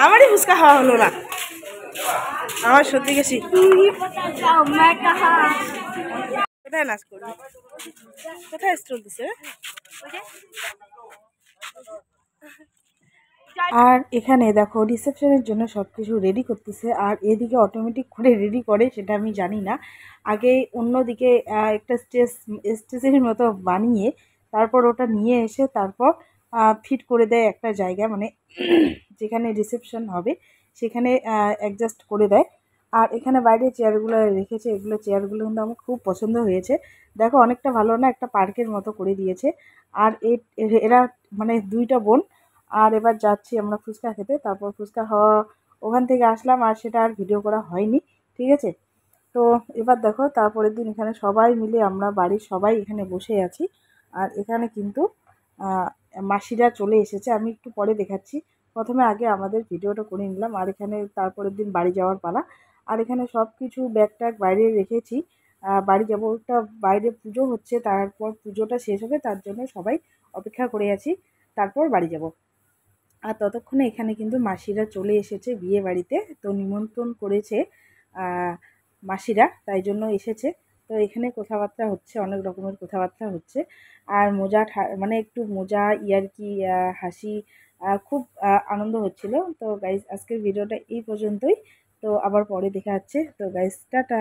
আমারই ফুচকা খাওয়া হলো না, আমার সত্যি গেছি। কোথায় নাচ করবি, কোথায় স্টল দিছে? আর এখানে দেখো রিসেপশনের জন্য সব কিছু রেডি করতেছে, আর এদিকে অটোমেটিক করে রেডি করে সেটা আমি জানি না। আগে অন্যদিকে একটা স্টেজের মতো বানিয়ে তারপর ওটা নিয়ে এসে তারপর ফিট করে দেয় একটা জায়গা, মানে যেখানে রিসেপশন হবে সেখানে অ্যাডজাস্ট করে দেয়। আর এখানে বাইরে চেয়ারগুলো রেখেছে, এগুলো চেয়ারগুলো কিন্তু আমার খুব পছন্দ হয়েছে। দেখো অনেকটা ভালো না, একটা পার্কের মতো করে দিয়েছে। আর এরা মানে দুইটা বোন। আর এবার যাচ্ছি আমরা ফুচকা খেতে, তারপর ফুচকা খাওয়া ওখান থেকে আসলাম, আর সেটা আর ভিডিও করা হয়নি, ঠিক আছে। তো এবার দেখো তারপরের দিন এখানে সবাই মিলে আমরা বাড়ির সবাই এখানে বসে আছি। আর এখানে কিন্তু মাসিরা চলে এসেছে, আমি একটু পরে দেখাচ্ছি। প্রথমে আগে আমাদের ভিডিওটা করে নিলাম, আর এখানে তারপরের দিন বাড়ি যাওয়ার পালা। আর এখানে সব কিছু ব্যাগ ট্যাগ বাইরে রেখেছি, বাড়ি যাবো। ওটা বাইরে পুজো হচ্ছে, তারপর পুজোটা শেষ হবে, তার জন্য সবাই অপেক্ষা করে আছি, তারপর বাড়ি যাব। আর ততক্ষণে এখানে কিন্তু মাসিরা চলে এসেছে বিয়ে বাড়িতে, তো নিমন্ত্রণ করেছে মাসিরা, তাই জন্য এসেছে। তো এখানে কথাবার্তা হচ্ছে, অনেক রকমের কথাবার্তা হচ্ছে। আর মানে একটু মজা ইয়ার্কি হাসি, খুব আনন্দ হচ্ছিল। তো গাইজ আজকের ভিডিওটা এই পর্যন্তই, তো আবার পরে দেখা হচ্ছে। তো গাইজ টাটা।